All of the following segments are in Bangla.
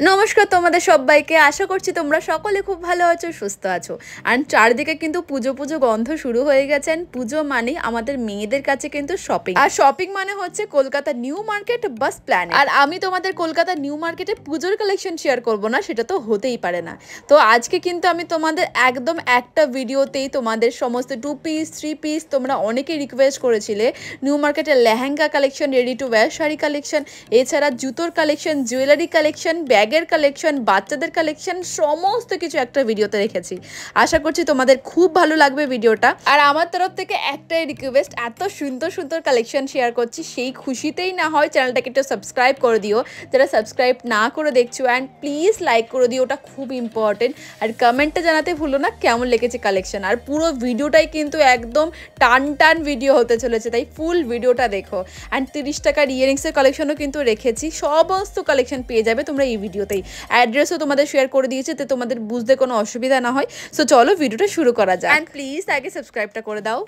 নমস্কার তোমাদের সবাইকে, আশা করছি তোমরা সকলে খুব ভালো আছো, সুস্থ আছো। আর চারদিকে কিন্তু পুজো পুজো গন্ধ শুরু হয়ে গেছে। পুজো মানে আমাদের মেয়েদের কাছে কিন্তু শপিং, আর শপিং মানে হচ্ছে কলকাতা নিউ মার্কেট বাস প্ল্যানেট। আর আমি তোমাদের কলকাতা নিউ মার্কেটে পুজোর কালেকশন শেয়ার করব না, সেটা তো হতেই পারে না। তো আজকে কিন্তু আমি তোমাদের একদম একটা ভিডিওতেই তোমাদের সমস্ত 2 পিস 3 পিস তোমরা অনেকেই রিকোয়েস্ট করেছিলে নিউ মার্কেটের lehenga collection, ready to wire sari collection, এছাড়া জুতোর কালেকশন, জুয়েলারি কালেকশন, ব্যাগের কালেকশন, বাচ্চাদের কালেকশন, সমস্ত কিছু একটা ভিডিওতে রেখেছি। আশা করছি তোমাদের খুব ভালো লাগবে ভিডিওটা। আর আমার তরফ থেকে একটাই রিকোয়েস্ট, এত সুন্দর সুন্দর কালেকশন শেয়ার করছি, সেই খুশিতেই না হয় চ্যানেলটাকে একটু সাবস্ক্রাইব করে দিও যারা সাবস্ক্রাইব না করে দেখছো, অ্যান্ড প্লিজ লাইক করে দিও, ওটা খুব ইম্পর্টেন্ট। আর কমেন্টে জানাতে ভুলো না কেমন লেগেছে কালেকশন। আর পুরো ভিডিওটাই কিন্তু একদম টান টান ভিডিও হতে চলেছে, তাই ফুল ভিডিওটা দেখো। অ্যান্ড 30 টাকার ইয়ারিংসের কালেকশনও কিন্তু রেখেছি, সমস্ত কালেকশন পেয়ে যাবে তোমরা এই ভিডিওতেই। অ্যাড্রেসও তোমাদের শেয়ার করে দিয়েছি, তো তোমাদের বুঝতে কোনো অসুবিধা না হয়। সো চলো ভিডিওটা শুরু করা যাক। অ্যান্ড প্লিজ আগে সাবস্ক্রাইবটা করে দাও।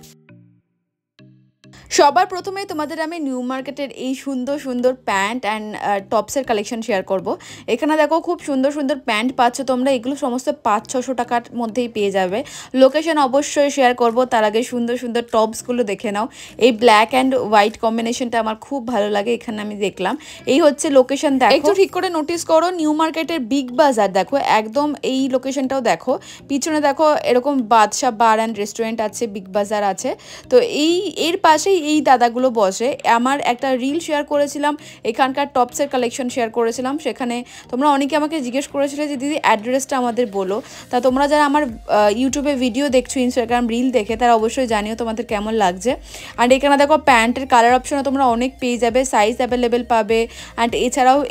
সবার প্রথমেই তোমাদের আমি নিউ মার্কেটের এই সুন্দর সুন্দর প্যান্ট অ্যান্ড টপসের কালেকশন শেয়ার করব। এখানে দেখো খুব সুন্দর সুন্দর প্যান্ট পাচ্ছ তোমরা, এগুলো সমস্ত 500-600 টাকার মধ্যেই পেয়ে যাবে। লোকেশন অবশ্যই শেয়ার করব, তার আগে সুন্দর সুন্দর টপসগুলো দেখে নাও। এই ব্ল্যাক অ্যান্ড হোয়াইট কম্বিনেশনটা আমার খুব ভালো লাগে, এখানে আমি দেখলাম। এই হচ্ছে লোকেশন, দেখো একটু ঠিক করে নোটিস করো, নিউ মার্কেটের বিগ বাজার দেখো, একদম এই লোকেশনটাও দেখো। পিছনে দেখো এরকম বাদশা বার অ্যান্ড রেস্টুরেন্ট আছে, বিগ বাজার আছে। তো এর পাশেই এই দাদাগুলো বসে। আমার একটা রিল শেয়ার করেছিলাম, এখানকার টপসের কালেকশন শেয়ার করেছিলাম, সেখানে তোমরা অনেকে আমাকে জিজ্ঞেস করেছিলে যে দিদি অ্যাড্রেসটা আমাদের বলো। তা তোমরা যারা আমার ইউটিউবে ভিডিও দেখছো, ইনস্টাগ্রাম রিল দেখে, তারা অবশ্যই জানিও তোমাদের কেমন লাগছে। অ্যান্ড এখানে দেখো প্যান্টের কালার অপশনও তোমরা অনেক পেয়ে যাবে, সাইজ অ্যাভেলেবেল পাবে। অ্যান্ড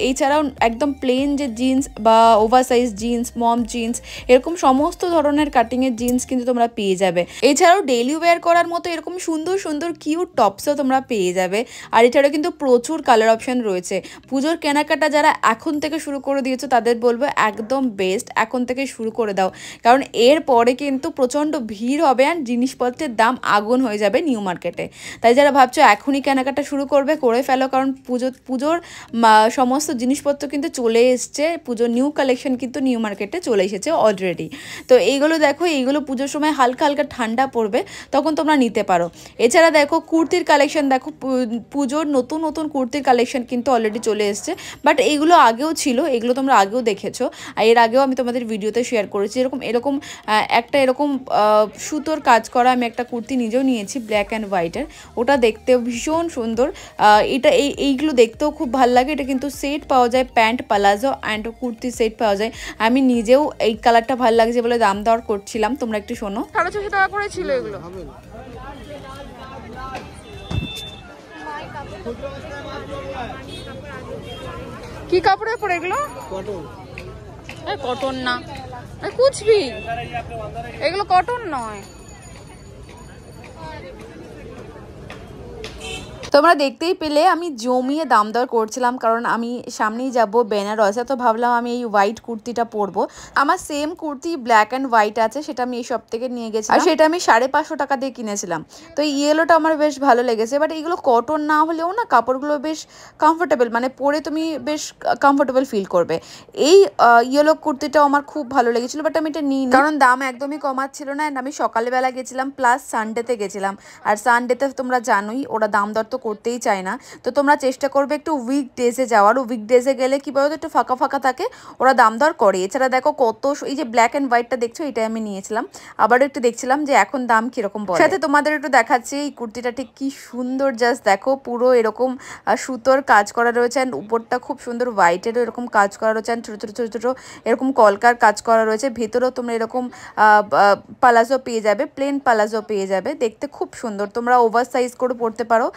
এছাড়াও একদম প্লেন যে জিন্স বা ওভার সাইজ জিন্স, মম জিন্স, এরকম সমস্ত ধরনের কাটিংয়ের জিন্স কিন্তু তোমরা পেয়ে যাবে। এছাড়াও ডেইলি ওয়্যার করার মতো এরকম সুন্দর সুন্দর কিউট টপসও তোমরা পেয়ে যাবে। আর এছাড়াও কিন্তু প্রচুর কালার অপশন রয়েছে। পুজোর কেনাকাটা যারা এখন থেকে শুরু করে দিয়েছো তাদের বলবো একদম বেস্ট, এখন থেকে শুরু করে দাও, কারণ এর পরে কিন্তু প্রচণ্ড ভিড় হবে আর জিনিসপত্রের দাম আগুন হয়ে যাবে নিউ মার্কেটে। তাই যারা ভাবছো এখনই কেনাকাটা শুরু করবে, করে ফেলো, কারণ পুজোর সমস্ত জিনিসপত্র কিন্তু চলে এসছে। পুজোর নিউ কালেকশন কিন্তু নিউ মার্কেটে চলে এসেছে অলরেডি। তো এইগুলো দেখো, এইগুলো পুজোর সময় হালকা হালকা ঠান্ডা পড়বে, তখন তোমরা নিতে পারো। এছাড়া দেখো কুর্তির কালেকশন দেখো, পুজোর নতুন নতুন কুর্তির কালেকশন কিন্তু অলরেডি চলে এসছে। বাট এইগুলো আগেও ছিল, এগুলো তোমরা আগেও দেখেছো, আর এর আগেও আমি তোমাদের ভিডিওতে শেয়ার করেছি। এরকম একটা সুতোর কাজ করা আমি একটা কুর্তি নিজেও নিয়েছি, ব্ল্যাক অ্যান্ড হোয়াইটের, ওটা দেখতেও ভীষণ সুন্দর। এইগুলো দেখতেও খুব ভালো লাগে। এটা কিন্তু সেট পাওয়া যায়, pant palazzo and kurti set পাওয়া যায়। আমি নিজেও এই কালারটা ভালো লাগছে বলে দাম দর করছিলাম, তোমরা একটু শোনো। 650 টাকা করে ছিল এগুলো। কি কাপড়ের পরে এগুলো? কটন না, কুচবি, এগুলো কটন নয়। তোমরা দেখতেই পেলে আমি জমিয়ে দাম দর করছিলাম, কারণ আমি সামনেই যাব বেনারসে, তো ভাবলাম আমি এই হোয়াইট কুর্তিটা পরবো। আমার same kurti black and white আছে, সেটা আমি এই সব থেকে নিয়ে গেছিলাম, আর সেটা আমি 550 টাকা দিয়ে কিনেছিলাম। তো এই ইয়েলোটা আমার বেশ ভালো লেগেছে। বাট এগুলো কটন না হলেও না, কাপড়গুলো বেশ কমফোর্টেবল, মানে পরে তুমি বেশ কমফোর্টেবল ফিল করবে। এই ইয়েলো কুর্তিটাও আমার খুব ভালো লেগেছিলো, বাট আমি এটা নিই, কারণ দাম একদমই কমাচ্ছিল না। অ্যান্ড আমি সকালবেলা গেছিলাম, প্লাস সানডেতে গেছিলাম, আর সানডেতে তোমরা জানোই ওরা দাম দর তো করতেই চায় না। তো তোমরা চেষ্টা করবে একটু উইকডেজে যাওয়ার, উইকডেজে গেলে কি বলতো একটু ফাঁকা ফাঁকা থাকে, ওরা দাম দর করে। এছাড়া দেখো কত, এই যে ব্ল্যাক অ্যান্ড হোয়াইটটা দেখছো, এটাই আমি নিয়েছিলাম। আবারও একটু দেখছিলাম যে এখন দাম কিরকম বলে। সাথে তোমাদের একটু দেখাচ্ছি এই কুর্তিটা ঠিক কি সুন্দর, জাস্ট দেখো, পুরো এরকম সুতোর কাজ করা রয়েছে, অ্যান্ড উপরটা খুব সুন্দর হোয়াইটেরও এরকম কাজ করা রয়েছে, অ্যান্ড ছোটো ছোটো ছোটো ছোটো এরকম কলকার কাজ করা রয়েছে। ভেতরেও তোমরা এরকম পালাজো পেয়ে যাবে, প্লেন পালাজো পেয়ে যাবে, দেখতে খুব সুন্দর। তোমরা ওভার সাইজ করে পরতে পারো,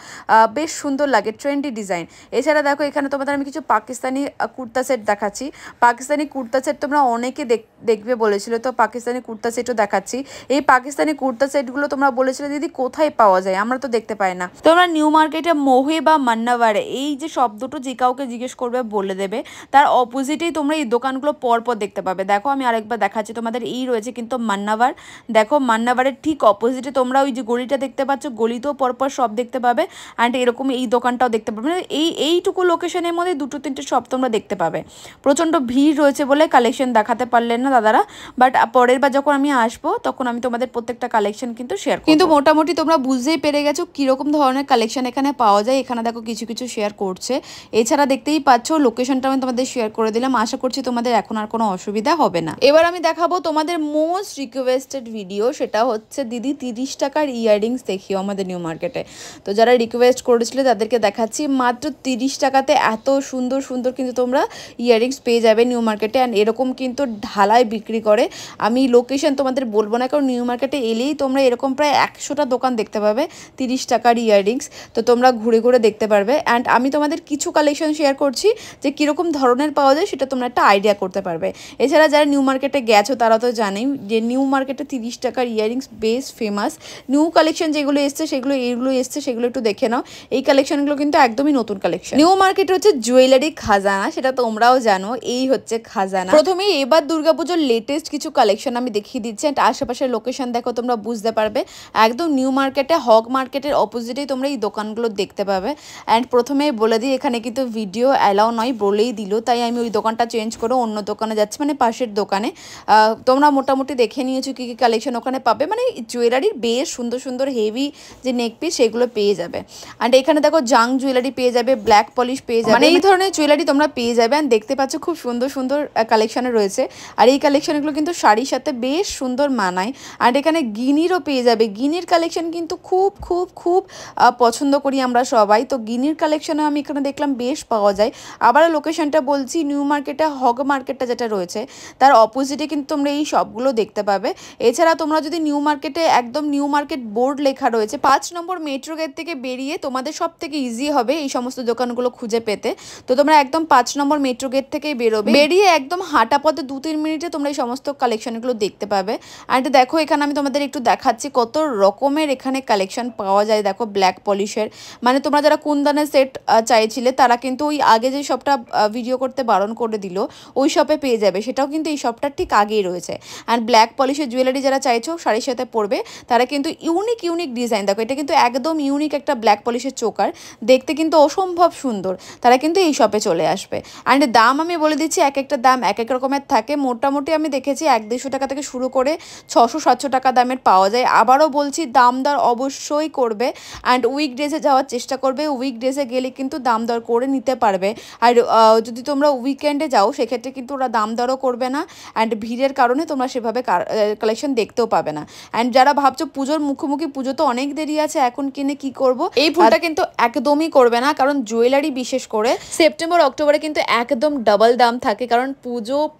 বেশ সুন্দর লাগে, ট্রেন্ডি ডিজাইন। এছাড়া দেখো এখানে তোমাদের আমি কিছু পাকিস্তানি কুর্তা সেট দেখাচ্ছি। পাকিস্তানি কুর্তা সেট তোমরা অনেকে দেখবে বলেছিল, তো পাকিস্তানি কুর্তা সেটও দেখাচ্ছি। এই পাকিস্তানি কুর্তা সেটগুলো তোমরা বলেছিলে দিদি কোথায় পাওয়া যায়, আমরা তো দেখতে পাই না। তোমরা নিউ মার্কেটে মোহে বা মান্নাওয়ারে, এই যে শব্দটা যে কাউকে জিজ্ঞেস করবে বলে দেবে, তার অপোজিটেই তোমরা এই দোকানগুলো পরপর দেখতে পাবে। দেখো আমি আরেকবার দেখাচ্ছি তোমাদের, এই রয়েছে কিন্তু মান্নাওয়ার। দেখো মান্নাওয়ারের ঠিক অপোজিটে তোমরা ওই যে গলিটা দেখতে পাচ্ছ, গলিতেও পরপর সব দেখতে পাবে। অ্যান্ড এরকম এই দোকানটাও দেখতে পাবে, মানে এইটুকু লোকেশনের মধ্যে 2-3টে শপ তোমরা দেখতে পাবে। প্রচণ্ড ভিড় রয়েছে বলে কালেকশন দেখাতে পারলেন না দাদারা, বাট পরের বার যখন আমি আসবো তখন আমি তোমাদের প্রত্যেকটা কালেকশন কিন্তু শেয়ার করব। কিন্তু মোটামুটি তোমরা বুঝতেই পেরে গেছো কীরকম ধরনের কালেকশন এখানে পাওয়া যায়। এখানে দেখো কিছু কিছু শেয়ার করছে, এছাড়া দেখতেই পাচ্ছ লোকেশনটা আমি তোমাদের শেয়ার করে দিলাম। আশা করছি তোমাদের এখন আর কোনো অসুবিধা হবে না। এবার আমি দেখাবো তোমাদের মোস্ট রিকোয়েস্টেড ভিডিও, সেটা হচ্ছে দিদি 30 টাকার ইয়াররিংস দেখিও আমাদের নিউ মার্কেটে। তো যারা রিকোয়েস্ট করেছিলে তাদেরকে দেখাচ্ছি, মাত্র 30 টাকাতে এত সুন্দর সুন্দর কিন্তু তোমরা ইয়াররিংস পেয়ে যাবে নিউ মার্কেটে। অ্যান্ড এরকম কিন্তু ঢালায় বিক্রি করে। আমি লোকেশন তোমাদের বলবো না, কারণ নিউ মার্কেটে এলেই তোমরা এরকম প্রায় 100টা দোকান দেখতে পাবে 30 টাকার ইয়াররিংস। তো তোমরা ঘুরে ঘুরে দেখতে পারবে। অ্যান্ড আমি তোমাদের কিছু কালেকশন শেয়ার করছি যে কীরকম ধরনের পাওয়া যায়, সেটা তোমরা একটা আইডিয়া করতে পারবে। এছাড়া যারা নিউ মার্কেটে গেছো তারা তো জানেই যে নিউ মার্কেটে 30 টাকার ইয়াররিংস বেশ ফেমাস। নিউ কালেকশন যেগুলো এসছে সেগুলো এইগুলো এসছে, সেগুলো একটু দেখে নাও। এই কালেকশনগুলো কিন্তু একদমই নতুন কালেকশন। নিউ মার্কেট হচ্ছে জুয়েলারি খাজানা, সেটা তোমরাও জানো। এই হচ্ছে খাজানা। প্রথমেই এবার দুর্গাপুজোর লেটেস্ট কিছু কালেকশন আমি দেখিয়ে দিচ্ছি। অ্যান্ড আশেপাশের লোকেশন দেখো তোমরা বুঝতে পারবে। একদম নিউ মার্কেটে হক মার্কেটের অপোজিটেই তোমরা এই দোকানগুলো দেখতে পাবে। অ্যান্ড প্রথমেই বলে দিই এখানে কিন্তু ভিডিও অ্যালাউ নয়, বলেই দিল, তাই আমি ওই দোকানটা চেঞ্জ করে অন্য দোকানে যাচ্ছি, মানে পাশের দোকানে। তোমরা মোটামুটি দেখে নিয়েছো কী কী কালেকশন ওখানে পাবে, মানে জুয়েলারির বেশ সুন্দর সুন্দর হেভি যে নেক পিস সেগুলো পেয়ে যাবে। অ্যান্ড এখানে দেখো জাং জুয়েলারি পেয়ে যাবে, ব্ল্যাক পলিশ পেয়ে যাবে, মানে এই ধরনের জুয়েলারি তোমরা পেয়ে যাবে। অ্যান্ড দেখতে পাচ্ছ খুব সুন্দর সুন্দর কালেকশানে রয়েছে। আর এই কালেকশানগুলো কিন্তু শাড়ির সাথে বেশ সুন্দর মানায়। আর এখানে গিনিরও পেয়ে যাবে। গিনির কালেকশন কিন্তু খুব খুব খুব পছন্দ করি আমরা সবাই। তো গিনির কালেকশনও আমি এখানে দেখলাম বেশ পাওয়া যায়। আবার লোকেশনটা বলছি, নিউ মার্কেটে হগ মার্কেটটা যেটা রয়েছে তার অপোজিটে কিন্তু তোমরা এই শপগুলো দেখতে পাবে। এছাড়া তোমরা যদি নিউ মার্কেটে একদম নিউ মার্কেট বোর্ড লেখা রয়েছে 5 নম্বর মেট্রো গেট থেকে বেরিয়ে তোমাদের সব থেকে ইজি হবে এই সমস্ত দোকানগুলো খুঁজে পেতে। তো তোমরা একদম 5 নম্বর মেট্রো গেট থেকেই বেরোবে, বেরিয়ে একদম হাঁটা পথে 2-3 মিনিটে তোমরা এই সমস্ত কালেকশনগুলো দেখতে পাবে। অ্যান্ড দেখো এখানে আমি তোমাদের একটু দেখাচ্ছি কত রকমের এখানে কালেকশন পাওয়া যায়। দেখো ব্ল্যাক পলিশের, মানে তোমরা যারা কুন্দনের সেট চাইছিলে তারা কিন্তু ওই আগে যে শপটা ভিডিও করতে বারণ করে দিল ওই শপে পেয়ে যাবে, সেটাও কিন্তু এই শপটার ঠিক আগেই রয়েছে। অ্যান্ড ব্ল্যাক পলিশের জুয়েলারি যারা চাইছো শাড়ির সাথে পরবে তারা কিন্তু ইউনিক ইউনিক ডিজাইন, দেখো এটা কিন্তু একদম ইউনিক একটা ব্ল্যাক পলিশের চোকার, দেখতে কিন্তু অসম্ভব সুন্দর, তারা কিন্তু এই শপে চলে আসবে। অ্যান্ড দাম আমি বলে দিচ্ছি, এক একটা দাম এক এক রকমের থাকে। মোটামুটি আমি দেখেছি 100-150 টাকা থেকে শুরু করে 600-700 টাকা দামের পাওয়া যায়। আবারও বলছি দাম দর অবশ্যই করবে। অ্যান্ড উইকডেজে যাওয়ার চেষ্টা করবে, উইকডেজে গেলে কিন্তু দাম দর করে নিতে পারবে। আর যদি তোমরা উইকেন্ডে যাও সেক্ষেত্রে কিন্তু ওরা দাম দরও করবে না। অ্যান্ড ভিড়ের কারণে তোমরা সেভাবে কালেকশন দেখতেও পাবে না। অ্যান্ড যারা ভাবছো পুজোর মুখোমুখি, পুজো তো অনেক দেরি আছে, এখন কিনে কি করব, এই ভুলটা কিন্তু একদমই করবে না। কারণ জুয়েলারি বিশেষ করে সেপ্টেম্বর অক্টোবরে কিন্তু একদম ডাবল দাম থাকে, কারণ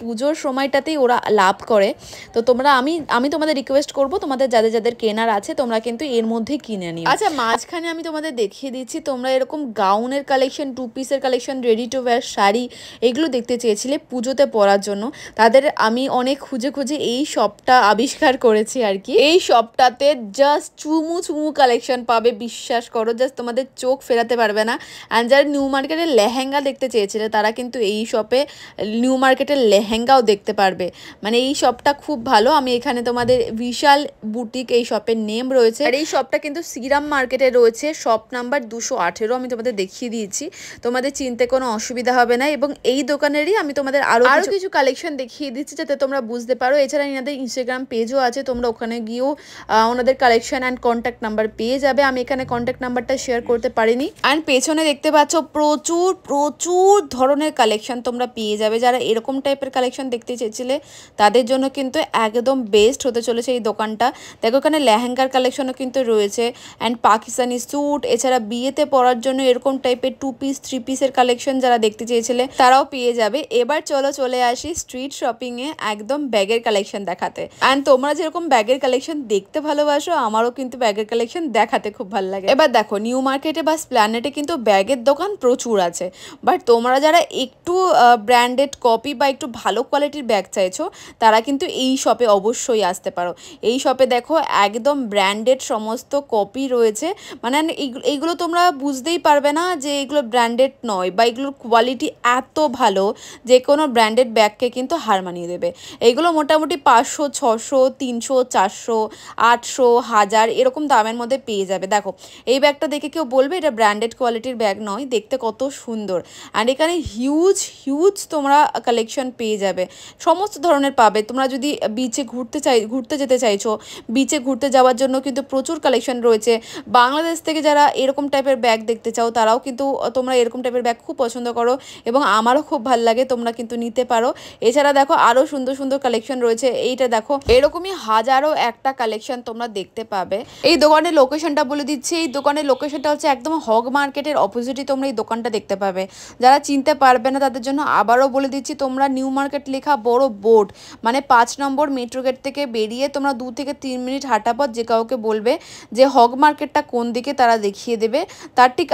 পুজোর সময়টাতেই ওরা লাভ করে। তো তোমরা আমি তোমাদের রিকোয়েস্ট করব, তোমাদের যাদের যাদের কেনার আছে তোমরা কিন্তু এর মধ্যেই কিনে নিও। আচ্ছা, মাঝখানে আমি তোমাদের দেখিয়ে দিচ্ছি, তোমরা এরকম গাউনের কালেকশন, 2 পিসের collection, ready to wire sari এগুলো দেখতে চেয়েছিলে পুজোতে পরার জন্য, তাদের আমি অনেক খুঁজে খুঁজে এই শপটা আবিষ্কার করেছি আর কি। এই শপটাতে জাস্ট চুমু চুমু কালেকশন পাবে, বিশ্বাস করো, জাস্ট তোমাদের চোখ ফেরাতে পারবে না। অ্যান্ড যারা নিউ মার্কেটের লেহেঙ্গা দেখতে চেয়েছিলে তারা কিন্তু এই শপে নিউ মার্কেটের লেহেঙ্গাও দেখতে পারবে। মানে এই শপটা খুব ভালো। আমি এখানে তোমাদের বিশাল বুটিক এই শপের নেম রয়েছে। আর এই শপটা কিন্তু শ্রীরাম মার্কেটে রয়েছে, শপ নাম্বার 218। আমি তোমাদের দেখিয়ে দিয়েছি, তোমাদের চিনতে কোনো অসুবিধা হবে না। এবং এই দোকানেরই আমি তোমাদের আরও কিছু কালেকশন দেখিয়ে দিচ্ছি যাতে তোমরা বুঝতে পারো। এছাড়া এনাদের ইনস্টাগ্রাম পেজও আছে, তোমরা ওখানে গিয়েও ওনাদের কালেকশন অ্যান্ড কন্ট্যাক্ট নাম্বার পেয়ে যাবে। আমি এখানে কন্ট্যাক্ট নাম্বারটা শেয়ার করতে পারিনি। অ্যান্ড পেছনে দেখতে পাচ্ছ প্রচুর প্রচুর ধরনের কালেকশন তোমরা পেয়ে যাবে। যারা এরকম টাইপের কালেকশন দেখতে চেয়েছিলে তাদের জন্য কিন্তু একদম বেস্ট হতে চলেছে এই দোকানটা। দেখো এখানে লেহেঙ্গার কালেকশনও কিন্তু রয়েছে, অ্যান্ড পাকিস্তানি স্যুট, এছাড়া বিয়েতে পরার জন্য এরকম টাইপের 2 পিস 3 পিসের কালেকশন যারা দেখতে চেয়েছিলে তারাও পেয়ে যাবে। এবার চলে আসি স্ট্রিট শপিংয়ে একদম ব্যাগের কালেকশন দেখাতে। অ্যান্ড তোমরা যেরকম ব্যাগের কালেকশন দেখতে ভালোবাসো, আমারও কিন্তু ব্যাগের কালেকশন দেখাতে খুব ভালো লাগে। এবার দেখো নিউ মার্কেটে বা স্প্ল্যানেটে কিন্তু ব্যাগের দোকান প্রচুর আছে, বাট তোমরা যারা একটু ব্র্যান্ডেড কপি বা একটু ভালো কোয়ালিটির ব্যাগ চাইছো তারা কিন্তু এই শপে অবশ্যই আসতে পারো। এই শপে দেখো একদম ব্র্যান্ডেড সমস্ত কপি রয়েছে, মানে এইগুলো তোমরা বুঝতেই পারবে না যে এগুলো ব্র্যান্ডেড নয়, বা এগুলোর কোয়ালিটি এত ভালো যে কোনো ব্র্যান্ডেড ব্যাগকে কিন্তু হার মানিয়ে দেবে। এইগুলো মোটামুটি 500, 600, 300, 400, 800, 1000 এরকম দামের মধ্যে পেয়ে যাবে। দেখো এই ব্যাগটা দেখে কেউ বলবে এটা ব্র্যান্ডেড কোয়ালিটির ব্যাগ নয়, দেখতে কত সুন্দর। অ্যান্ড এখানে হিউজ হিউজ তোমরা কালেকশন পেয়ে যাবে, সমস্ত ধরনের পাবে। তোমরা যদি বিচে ঘুরতে যেতে চাইছো, বিচে ঘুরতে যাওয়ার জন্য কিন্তু প্রচুর কালেকশন রয়েছে। বাংলাদেশ থেকে যারা এরকম টাইপের ব্যাগ দেখতে চাও তারাও কিন্তু তোমরা এরকম টাইপের ব্যাগ খুব পছন্দ করো এবং আমারও খুব ভালো লাগে, তোমরা কিন্তু নিতে পারো। এছাড়া দেখো আরও সুন্দর সুন্দর কালেকশন রয়েছে। এইটা দেখো, এরকমই হাজারো একটা কালেকশন তোমরা দেখতে পাবে। এই দোকানের লোকেশনটা বলে দিচ্ছি, এই দোকানের লোকেশনটা হচ্ছে একদম হগ মার্কেটের অপোজিটই তোমরা এই দোকানটা দেখতে পাবে। যারা চিনতে পারবে না তাদের জন্য আবারও বলে দিচ্ছি, তোমরা নিউ মার্কেট লেখা বড় বোর্ড, মানে 5 নম্বর মেট্রো গেট থেকে বেরিয়ে তোমরা 2 থেকে 3 মিনিট হাঁটা পথ, যে কাউকে বলবে যে হগ মার্কেটটা কোন দিকে, তারা দেখিয়ে দেবে। তার ঠিক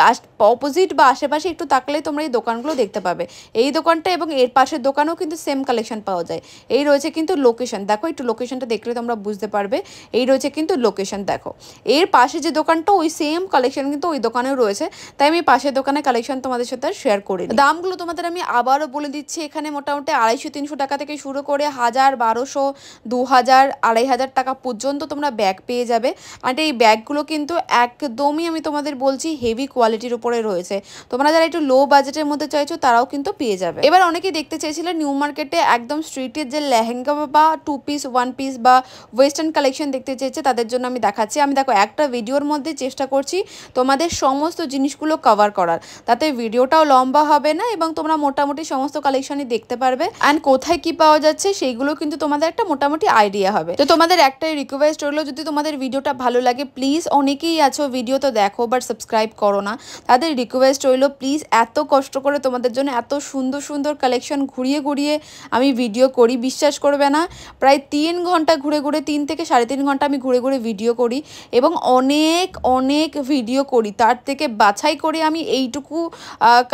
অপোজিট বা আশেপাশে একটু তাকলেই তোমরা এই দোকানগুলো দেখতে পাবে। এই দোকানটা এবং এর পাশের দোকানেও কিন্তু সেম কালেকশন পাওয়া যায়। এই রয়েছে কিন্তু লোকেশন, দেখো একটু লোকেশনটা দেখলে তোমরা বুঝতে পারবে। এই রয়েছে কিন্তু লোকেশন, দেখো এর পাশে যে দোকানটা ওই সেম কালেকশন কিন্তু ওই দোকানেও রয়েছে, তাই আমি পাশের দোকানের কালেকশন তোমাদের সাথে শেয়ার করি। দামগুলো তোমাদের আমি আবারও বলে দিচ্ছি, এখানে মোটামুটি 250-300 টাকা থেকে শুরু করে 1000, 1200, 2000, 2500 টাকা পর্যন্ত তোমরা ব্যাগ পেয়ে যাবে। আর এই ব্যাগগুলো কিন্তু একদমই আমি তোমাদের বলছি হেভি কোয়ালিটির উপরে রয়েছে। তোমরা যারা একটু লো বাজেটের মধ্যে চাইছো তারাও কিন্তু পেয়ে যাবে। এবার অনেকেই দেখতে চেয়েছিলেন নিউ মার্কেটে একদম স্ট্রিটের যে লেহেঙ্গা বা 2 পিস 1 পিস বা ওয়েস্টার্ন কালেকশন দেখতে চেয়েছে, তাদের জন্য আমি দেখাচ্ছি। আমি দেখো একটা ভিডিওর মধ্যে চেষ্টা করছি তোমাদের সমস্ত জিনিসগুলো কভার করার, তাতে ভিডিওটাও লম্বা হবে না এবং তোমরা মোটামুটি সমস্ত কালেকশনই দেখতে পারবে। অ্যান্ড কোথায় কি পাওয়া যাচ্ছে সেইগুলো কিন্তু তোমাদের একটা মোটামুটি আইডিয়া হবে। তো তোমাদের একটাই রিকোয়েস্ট রইলো, যদি তোমাদের ভিডিওটা ভালো লাগে প্লিজ, অনেকেই আছো ভিডিও তো দেখো বাট সাবস্ক্রাইব করো না, তাদের রিকোয়েস্ট রইলো প্লিজ, এত কষ্ট করে তোমাদের জন্য এত সুন্দর সুন্দর কালেকশন ঘুরিয়ে ঘুরিয়ে আমি ভিডিও করি, বিশ্বাস করবে না, প্রায় 3 ঘন্টা ঘুরে ঘুরে, 3 থেকে 3.5 ঘন্টা আমি ঘুরে ঘুরে ভিডিও করি এবং অনেক অনেক ভিডিও করি। তার থেকে বাছাই করে আমি এইটুকু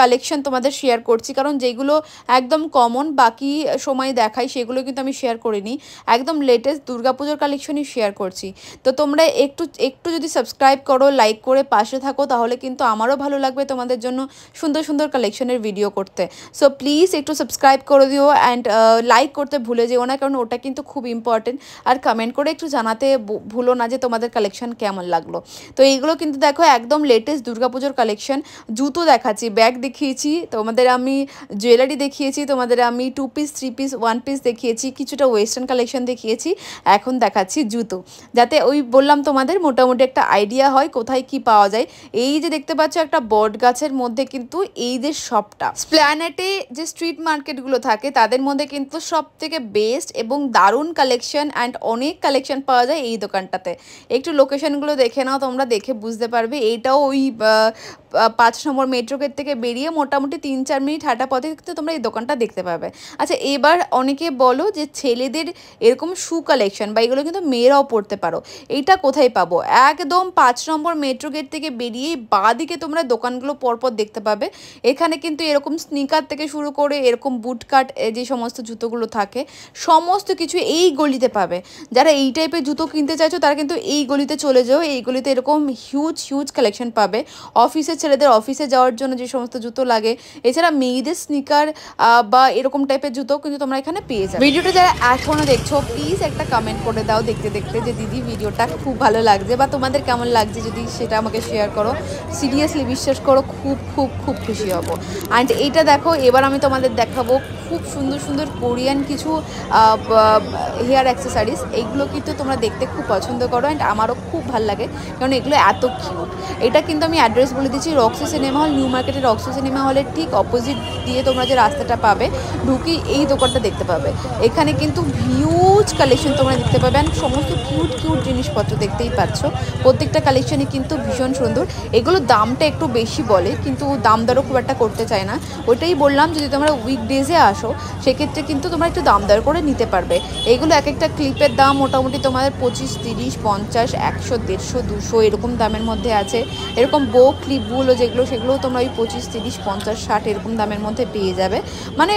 কালেকশন তোমাদের শেয়ার করছি, কারণ যেগুলো একদম কমন বাকি সময় দেখাই সেগুলো কিন্তু আমি শেয়ার করিনি, একদম লেটেস্ট দুর্গাপুজোর কালেকশনই শেয়ার করছি। তো তোমরা একটু যদি সাবস্ক্রাইব করো, লাইক করে পাশে থাকো, তাহলে কিন্তু আমারও ভালো লাগবে তোমাদের জন্য সুন্দর সুন্দর কালেকশনের ভিডিও করতে। সো প্লিজ একটু সাবস্ক্রাইব করে দিও অ্যান্ড লাইক করতে ভুলে যেও না, কারণ ওটা কিন্তু খুব ইম্পর্টেন্ট। আর কমেন্ট করে একটু জানাতে ভুলো না যে তোমাদের কালেকশন কেমন লাগলো। তো এইগুলো কিন্তু দেখো একদম লেটেস্ট দুর্গাপুজোর কালেকশন। জুতো দেখাচ্ছি, ব্যাগ দেখিয়েছি, তোমাদের আমি জুয়েলারি দেখিয়েছি, তোমাদের আমি 2 পিস 3 পিস 1 পিস দেখিয়েছি, কিছুটা ওয়েস্টার্ন কালেকশন দেখিয়েছি, এখন দেখাচ্ছি জুতো, যাতে ওই বললাম তোমাদের মোটামুটি একটা আইডিয়া হয় কোথায় কি পাওয়া যায়। এই যে দেখতে পাচ্ছ একটা বট গাছের মধ্যে কিন্তু এই যে শপটা, স্প্ল্যানেটে যে স্ট্রিট মার্কেটগুলো থাকে তাদের মধ্যে কিন্তু সব থেকে বেস্ট এবং দারুণ কালেকশন অ্যান্ড অনেক কালেকশন পাওয়া যায় এই দোকানটাতে। একটু লোকেশনগুলো দেখে নাও, তোমরা দেখে বুঝতে পারবে। এইটাও ওই 5 নম্বর মেট্রো গেট থেকে বেরিয়ে মোটামুটি 3-4 মিনিট হাঁটা পথে কিন্তু তোমরা এই দোকানটা দেখতে পাবে। আচ্ছা, এবার অনেকে বলো যে ছেলেদের এরকম শু কালেকশন বা এগুলো কিন্তু মেয়েরাও পড়তে পারো, এইটা কোথায় পাবো? একদম 5 নম্বর মেট্রো গেট থেকে বেরিয়ে বাঁদিকে তোমরা দোকানগুলো পরপর দেখতে পাবে। এখানে কিন্তু এরকম স্নিকার থেকে শুরু করে এরকম বুট কাট যে সমস্ত জুতোগুলো থাকে সমস্ত কিছু এই গলিতে পাবে। যারা এই টাইপের জুতো কিনতে চাইছো তারা কিন্তু এই গলিতে চলে যাও, এই গলিতে এরকম হিউজ হিউজ কালেকশন পাবে। অফিসের ছেলেদের অফিসে যাওয়ার জন্য যে সমস্ত জুতো লাগে, এছাড়া মেয়েদের স্নিকার বা এরকম টাইপের জুতো কিন্তু তোমরা এখানে পেয়ে যাবে। ভিডিওটা যারা এখনো দেখছো প্লিজ একটা কমেন্ট করে দাও দেখতে দেখতে যে দিদি ভিডিওটা খুব ভালো লাগছে বা তোমাদের কেমন লাগছে, যদি সেটা আমাকে শেয়ার করো। সিরিয়াসলি বিশ্বাস করো খুব খুব খুব খুশি হব। অ্যান্ড এইটা দেখো, এবার আমি তোমাদের দেখাবো খুব সুন্দর সুন্দর কোরিয়ান কিছু হেয়ার অ্যাক্সেসরিজ। এইগুলো কিন্তু তোমরা দেখতে খুব পছন্দ করো অ্যান্ড আমারও খুব ভালো লাগে, কারণ এগুলো এত কিউট। এটা কিন্তু আমি অ্যাড্রেস বলে দিচ্ছি, রক্সি সিনেমা হল, নিউ মার্কেটের রক্সি সিনেমা হলের ঠিক অপোজিট দিয়ে তোমরা যে রাস্তাটা পাবে ঢুকি এই দোকানটা দেখতে পাবে। এখানে কিন্তু হিউজ কালেকশন তোমরা দেখতে পাবে অ্যান্ড সমস্ত কিউট কিউট জিনিসপত্র দেখতেই পাচ্ছ। প্রত্যেকটা কালেকশনই কিন্তু ভীষণ সুন্দর। এগুলো দামটা একটু বেশি বলে, কিন্তু দাম দরও খুব একটা করতে চায় না। ওইটাই বললাম, যদি তোমরা উইকডেজে আসো সেক্ষেত্রে কিন্তু তোমরা একটু দাম দর করে নিতে পারবে। এগুলো এক একটা ক্লিপের দাম মোটামুটি তোমাদের 25, 30, 50, 100, 150, 200 এরকম দামের মধ্যে আছে। এরকম বো ক্লিপগুলো যেগুলো সেগুলোও তোমরা ওই 25, 30, 50, 60 এরকম দামের মধ্যে পেয়ে যাবে। মানে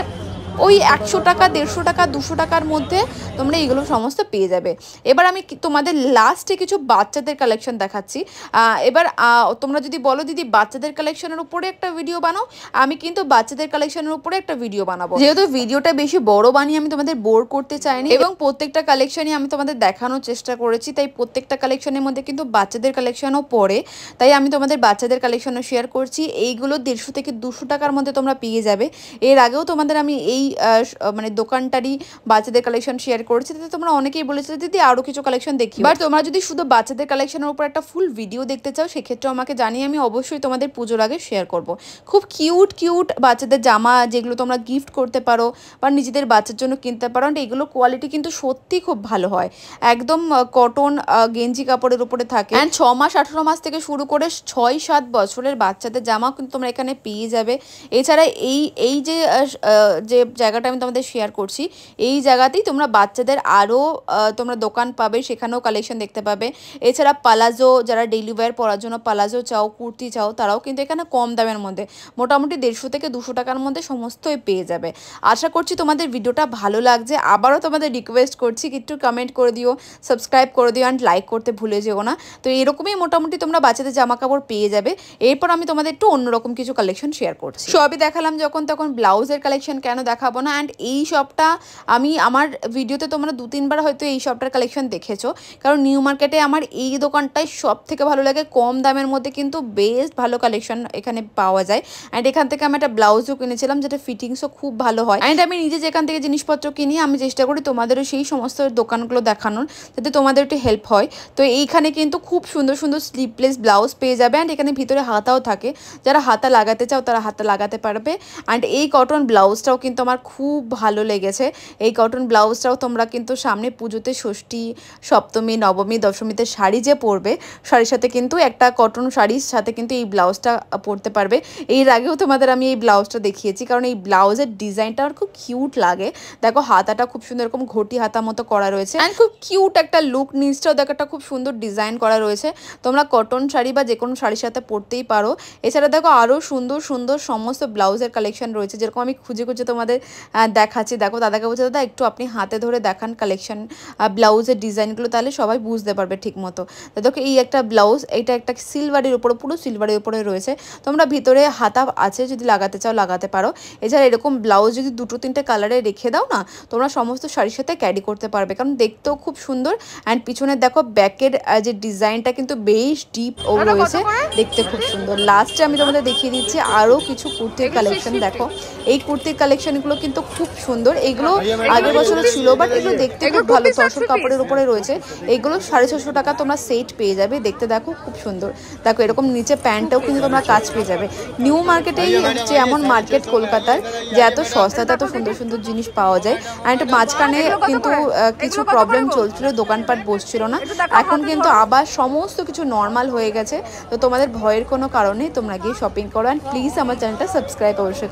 ওই 100 টাকা 150 টাকা 200 টাকার মধ্যে তোমরা এইগুলো সমস্ত পেয়ে যাবে। এবার আমি তোমাদের লাস্টে কিছু বাচ্চাদের কালেকশন দেখাচ্ছি। এবার তোমরা যদি বলো দিদি বাচ্চাদের কালেকশনের উপরে একটা ভিডিও বানাও, আমি কিন্তু বাচ্চাদের কালেকশনের উপরে একটা ভিডিও বানাবো। যেহেতু ভিডিওটা বেশি বড় বানিয়ে আমি তোমাদের বোর করতে চাইনি এবং প্রত্যেকটা কালেকশনই আমি তোমাদের দেখানোর চেষ্টা করেছি, তাই প্রত্যেকটা কালেকশনের মধ্যে কিন্তু বাচ্চাদের কালেকশনও পড়ে, তাই আমি তোমাদের বাচ্চাদের কালেকশনও শেয়ার করছি। এইগুলো 150 থেকে 200 টাকার মধ্যে তোমরা পেয়ে যাবে। এর আগেও তোমাদের আমি এই মানে দোকানটারই বাচ্চাদের কালেকশন শেয়ার করেছি, তাতে তোমরা অনেকেই বলেছিলে দিদি আরও কিছু কালেকশন দেখি। বাট তোমরা যদি শুধু বাচ্চাদের কালেকশনের উপর একটা ফুল ভিডিও দেখতে চাও সেক্ষেত্রে আমাকে জানিয়ে আমি অবশ্যই তোমাদের পুজোর আগে শেয়ার করব। খুব কিউট কিউট বাচ্চাদের জামা যেগুলো তোমরা গিফট করতে পারো বা নিজেদের বাচ্চার জন্য কিনতে পারো। আর এগুলো কোয়ালিটি কিন্তু সত্যি খুব ভালো হয়, একদম কটন গেঞ্জি কাপড়ের উপরে থাকে। অ্যান্ড 6 মাস 18 মাস থেকে শুরু করে 6-7 বছরের বাচ্চাদের জামাও কিন্তু তোমরা এখানে পেয়ে যাবে। এছাড়া এই যে জায়গাটা আমি তোমাদের শেয়ার করছি, এই জায়গাতেই তোমরা বাচ্চাদের আরও তোমরা দোকান পাবে, সেখানেও কালেকশন দেখতে পাবে। এছাড়া পালাজো, যারা ডেইলি ওয়্যার পরার জন্য পালাজো চাও, কুর্তি চাও, তারাও কিন্তু এখানে কম দামের মধ্যে মোটামুটি 150 থেকে 200 টাকার মধ্যে সমস্তই পেয়ে যাবে। আশা করছি তোমাদের ভিডিওটা ভালো লাগছে। আবারও তোমাদের রিকোয়েস্ট করছি একটু কমেন্ট করে দিও, সাবস্ক্রাইব করে দিও অ্যান্ড লাইক করতে ভুলে যেও না। তো এরকমই মোটামুটি তোমরা বাচ্চাদের জামা কাপড় পেয়ে যাবে। এরপর আমি তোমাদের একটু অন্যরকম কিছু কালেকশন শেয়ার করছি। সবই দেখালাম যখন তখন ব্লাউজের কালেকশন কেন দেখাবো না। অ্যান্ড এই শপটা আমি আমার ভিডিওতে তোমরা 2-3 বার হয়তো এই শপটার কালেকশন দেখেছো, কারণ নিউ মার্কেটে আমার এই দোকানটাই সব থেকে ভালো লাগে। কম দামের মধ্যে কিন্তু বেস্ট ভালো কালেকশন এখানে পাওয়া যায়। অ্যান্ড এখান থেকে আমি একটা ব্লাউজও কিনেছিলাম যেটা ফিটিংসও খুব ভালো হয়। অ্যান্ড আমি নিজে যেখান থেকে জিনিসপত্র কিনি আমি চেষ্টা করি তোমাদেরও সেই সমস্ত দোকানগুলো দেখানোর, যাতে তোমাদের একটু হেল্প হয়। তো এইখানে কিন্তু খুব সুন্দর সুন্দর স্লিভলেস ব্লাউজ পেয়ে যাবে। অ্যান্ড এখানে ভিতরে হাতাও থাকে, যারা হাতা লাগাতে চাও তারা হাতা লাগাতে পারবে। অ্যান্ড এই কটন ব্লাউজটাও কিন্তু আমার খুব ভালো লেগেছে। এই কটন ব্লাউজটাও তোমরা কিন্তু সামনে পুজোতে ষষ্ঠী, সপ্তমী, নবমী, দশমীতে শাড়ি যে পরবে, শাড়ির সাথে কিন্তু একটা কটন শাড়ির সাথে কিন্তু এই ব্লাউজটা পরতে পারবে। এর আগেও তোমাদের আমি এই ব্লাউজটা দেখিয়েছি, কারণ এই ব্লাউজের ডিজাইনটা আমার খুব কিউট লাগে। দেখো হাতাটা খুব সুন্দর এরকম ঘটি হাতা মতো করা রয়েছে, অ্যান্ড খুব কিউট একটা লুক। নিচটাও দেখো একটা খুব সুন্দর ডিজাইন করা রয়েছে। তোমরা কটন শাড়ি বা যে কোনো শাড়ির সাথে পরতেই পারো। এছাড়া দেখো আরও সুন্দর সুন্দর সমস্ত ব্লাউজের কালেকশন রয়েছে, যেরকম আমি খুঁজে খুঁজে তোমাদের দেখাচ্ছি। দেখো দাদাকে বলছে দাদা একটু আপনি হাতে ধরে দেখান কালেকশন ব্লাউজের ডিজাইনগুলো, তাহলে সবাই বুঝতে পারবে ঠিক মতো। তো দেখো এই একটা ব্লাউজ, এইটা একটা সিলভারের উপরে, পুরো সিলভারের উপরে রয়েছে। তোমরা ভিতরে হাতা আছে, যদি লাগাতে চাও লাগাতে পারো। এছাড়া এরকম ব্লাউজ যদি 2-3টে কালারে রেখে দাও না, তোমরা সমস্ত শাড়ির সাথে ক্যারি করতে পারবে, কারণ দেখতেও খুব সুন্দর। অ্যান্ড পিছনে দেখো ব্যাকের যে ডিজাইনটা কিন্তু বেশ ডিপ রয়েছে, দেখতে খুব সুন্দর। লাস্টে আমি তোমাদের দেখিয়ে দিচ্ছি আরও কিছু কুর্তির কালেকশন। দেখো এই কুর্তির কালেকশনগুলো কিন্তু খুব সুন্দর। এইগুলো আগের বছরে ছিল, বাট এগুলো দেখতে খুব ভালো, তসর কাপড়ের উপরে রয়েছে। এইগুলো 650 টাকা তোমরা সেট পেয়ে যাবে। দেখতে দেখো খুব সুন্দর। দেখো এরকম নিচে প্যান্টটাও কিন্তু তোমরা কাজ পেয়ে যাবে। নিউ মার্কেটেই হচ্ছে এমন মার্কেট কলকাতার, যে এত সস্তাতে এত সুন্দর সুন্দর জিনিস পাওয়া যায়। অ্যান্ড মাঝখানে কিন্তু কিছু প্রবলেম চলছিল, দোকানপাট বসছিল না। এখন কিন্তু আবার সমস্ত কিছু নর্মাল হয়ে গেছে। তো তোমাদের ভয়ের কোনো কারণে তোমরা গিয়ে শপিং করো। অ্যান্ড প্লিজ আমার চ্যানেলটা সাবস্ক্রাইব অবশ্যই করো।